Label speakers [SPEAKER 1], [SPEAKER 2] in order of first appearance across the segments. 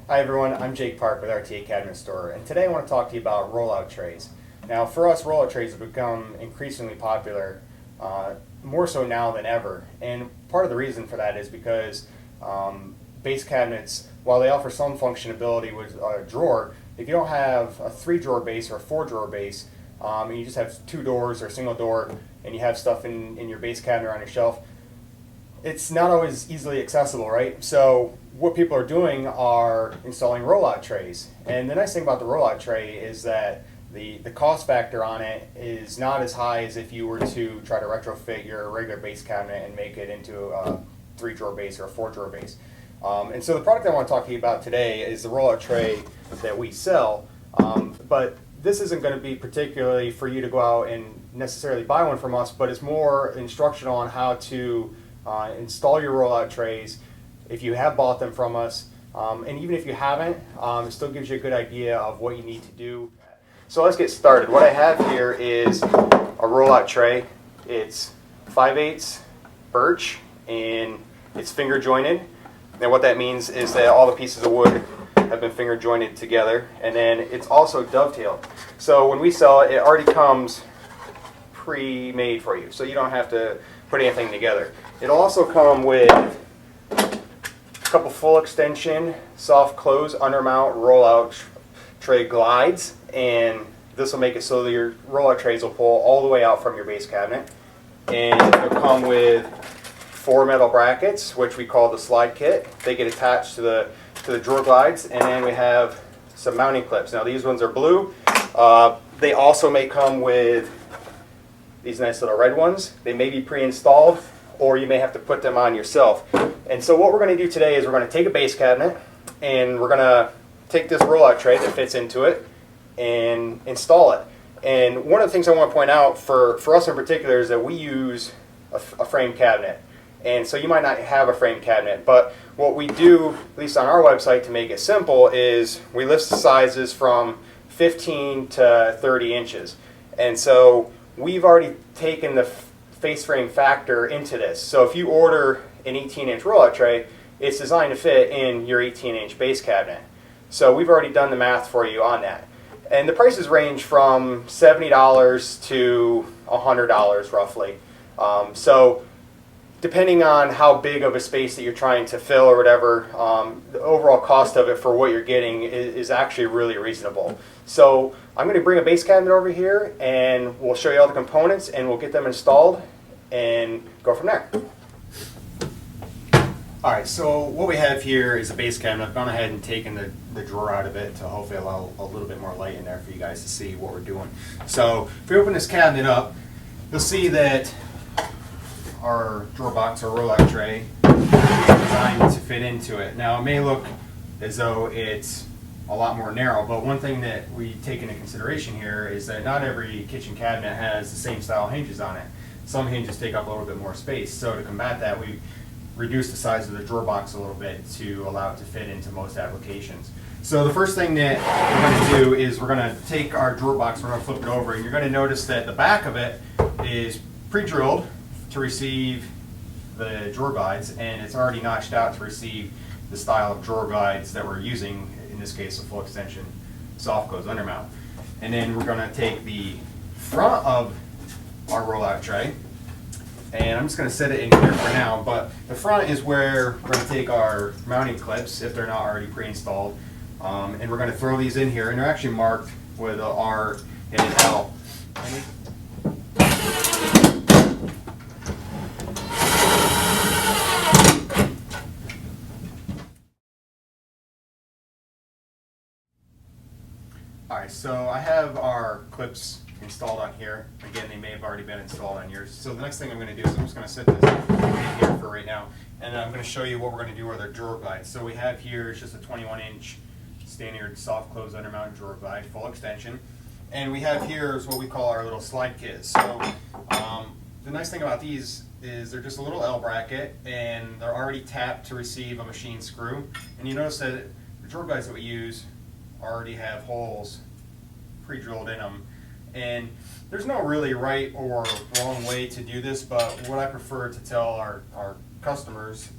[SPEAKER 1] Hi everyone, I'm Jake Park with RTA Cabinet Store, and today I want to talk to you about rollout trays. Now for us, rollout trays have become increasingly popular, more so now than ever, and part of the reason for that is because base cabinets, while they offer some functionality with a drawer, if you don't have a 3-drawer base or a 4-drawer base, and you just have 2 doors or a single door, and you have stuff in your base cabinet or on your shelf, it's not always easily accessible, right? So what people are doing are installing rollout trays. And the nice thing about the rollout tray is that the cost factor on it is not as high as if you were to try to retrofit your regular base cabinet and make it into a 3-drawer base or a 4-drawer base. And so the product I want to talk to you about today is the rollout tray that we sell. But this isn't going to be particularly for you to go out and necessarily buy one from us, but it's more instructional on how to install your rollout trays if you have bought them from us, and even if you haven't, it still gives you a good idea of what you need to do. So let's get started. What I have here is a rollout tray. It's 5/8 birch and it's finger jointed. And what that means is that all the pieces of wood have been finger jointed together, and then it's also dovetailed. So when we sell it, it already comes pre-made for you, so you don't have to put anything together. It'll also come with a couple full extension, soft close, undermount, rollout tray glides, and this will make it so that your rollout trays will pull all the way out from your base cabinet. And it'll come with 4 metal brackets, which we call the slide kit. They get attached to the drawer glides, and then we have some mounting clips. Now these ones are blue. They also may come with these nice little red ones. They may be pre-installed, or you may have to put them on yourself. And so what we're going to do today is we're going to take a base cabinet and we're going to take this rollout tray that fits into it and install it. And one of the things I want to point out for us in particular is that we use a frame cabinet. And so you might not have a frame cabinet, but what we do, at least on our website to make it simple, is we list the sizes from 15 to 30 inches. And so we've already taken the face frame factor into this. So if you order an 18-inch rollout tray, it's designed to fit in your 18-inch base cabinet. So we've already done the math for you on that. And the prices range from $70 to $100 roughly. So depending on how big of a space that you're trying to fill or whatever, the overall cost of it for what you're getting is actually really reasonable. So I'm going to bring a base cabinet over here and we'll show you all the components and we'll get them installed and go from there. Alright, so what we have here is a base cabinet. I've gone ahead and taken the drawer out of it to hopefully allow a little bit more light in there for you guys to see what we're doing. So if we open this cabinet up, you'll see that our drawer box or rollout tray is designed to fit into it. Now it may look as though it's a lot more narrow, but one thing that we take into consideration here is that not every kitchen cabinet has the same style hinges on it. Some hinges take up a little bit more space, so to combat that we reduce the size of the drawer box a little bit to allow it to fit into most applications. So the first thing that we're going to do is we're going to take our drawer box, we're going to flip it over, and you're going to notice that the back of it is pre-drilled to receive the drawer guides, and it's already notched out to receive the style of drawer guides that we're using, in this case a full extension soft close undermount. And then we're going to take the front of our rollout tray, and I'm just going to set it in here for now, but the front is where we're going to take our mounting clips if they're not already pre-installed, and we're going to throw these in here, and they're actually marked with an R and an L. Alright, so I have our clips installed on here. Again, they may have already been installed on yours. So the next thing I'm going to do is I'm just going to set this in here for right now. And then I'm going to show you what we're going to do with our drawer guides. So we have here is just a 21-inch standard soft close undermount drawer guide, full extension. And we have here is what we call our little slide kit. So the nice thing about these is they're just a little L bracket, and they're already tapped to receive a machine screw. And you notice that the drawer guides that we use already have holes pre-drilled in them, and there's no really right or wrong way to do this, but what I prefer to tell our customers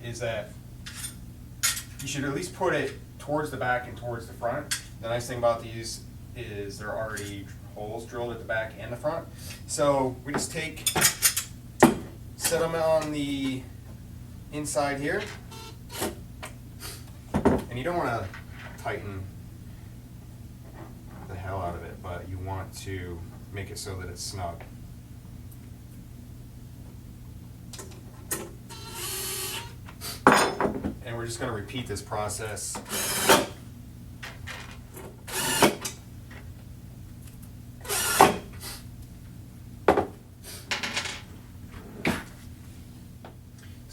[SPEAKER 1] is that you should at least put it towards the back and towards the front. The nice thing about these is there are already holes drilled at the back and the front. So we just set them on the inside here, and you don't want to tighten the hell out of it, but you want to make it so that it's snug. And we're just going to repeat this process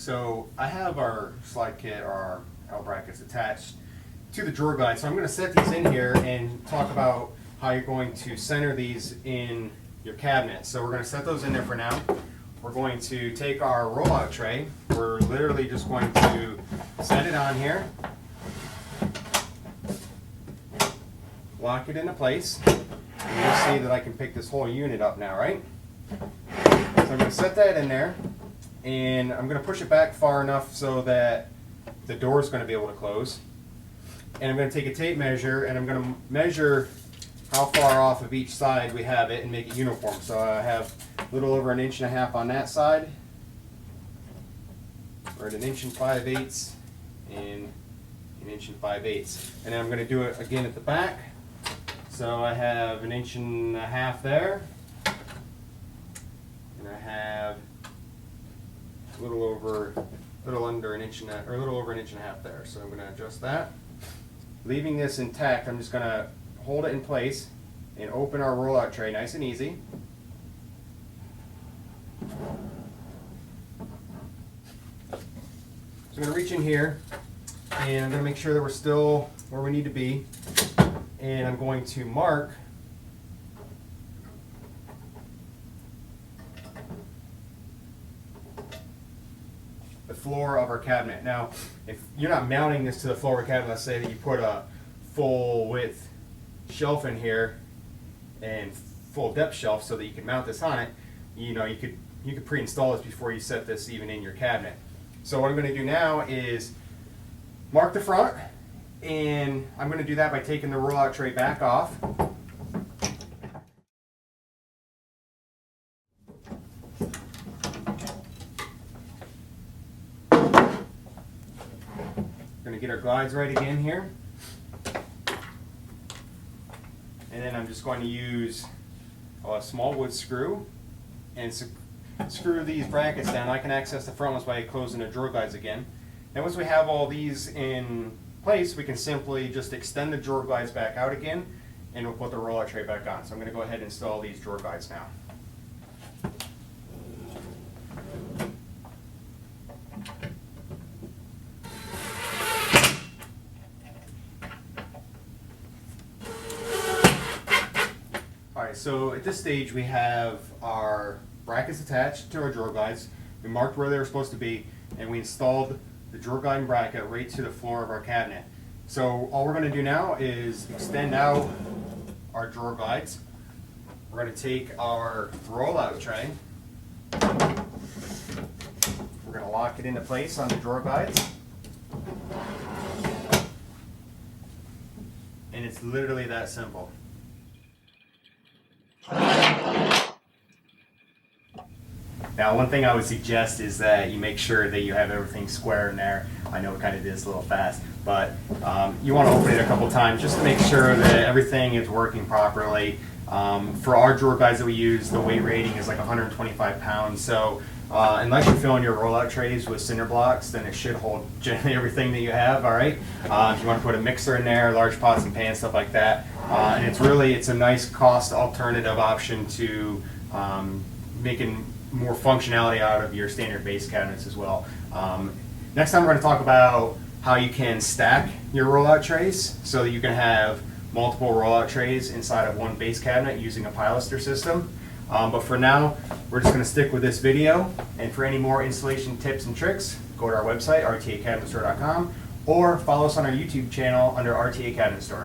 [SPEAKER 1] So I have our slide kit or our L brackets attached to the drawer guide. So I'm going to set these in here and talk about how you're going to center these in your cabinet. So we're going to set those in there for now. We're going to take our rollout tray. We're literally just going to set it on here, lock it into place, and you'll see that I can pick this whole unit up now, right? So I'm going to set that in there. And I'm going to push it back far enough so that the door is going to be able to close. And I'm going to take a tape measure and I'm going to measure how far off of each side we have it and make it uniform. So I have a little over 1.5 inches on that side. We're at 1 5/8 inches and 1 5/8 inches. And then I'm going to do it again at the back. So I have 1.5 inches there. And I have a little under 1 inch or a little over 1.5 inches there. So I'm going to adjust that. Leaving this intact, I'm just going to hold it in place and open our rollout tray nice and easy. So I'm going to reach in here and I'm going to make sure that we're still where we need to be. And I'm going to mark the floor of our cabinet. Now, if you're not mounting this to the floor of the cabinet, let's say that you put a full width shelf in here and full depth shelf so that you can mount this on it, you could pre-install this before you set this even in your cabinet. So what I'm going to do now is mark the front, and I'm going to do that by taking the rollout tray back off. Going to get our glides right again here. And then I'm just going to use a small wood screw and screw these brackets down. I can access the front ones by closing the drawer glides again. And once we have all these in place, we can simply just extend the drawer glides back out again, and we'll put the rollout tray back on. So I'm going to go ahead and install these drawer glides now. Alright, so at this stage we have our brackets attached to our drawer glides. We marked where they were supposed to be, and we installed the drawer guide and bracket right to the floor of our cabinet. So all we're going to do now is extend out our drawer glides. We're going to take our rollout tray. We're going to lock it into place on the drawer glides. And it's literally that simple. Now, one thing I would suggest is that you make sure that you have everything square in there. I know it kind of is a little fast, but you want to open it a couple times just to make sure that everything is working properly. For our drawer guides that we use, the weight rating is like 125 pounds. So unless you're filling your rollout trays with cinder blocks, then it should hold generally everything that you have, all right? If you want to put a mixer in there, large pots and pans, stuff like that. And it's a nice cost alternative option to making more functionality out of your standard base cabinets as well. Next time we're going to talk about how you can stack your rollout trays so that you can have multiple rollout trays inside of one base cabinet using a pilaster system. But for now, we're just going to stick with this video, and for any more installation tips and tricks, go to our website, rtacabinetstore.com, or follow us on our YouTube channel under RTA Cabinet Store.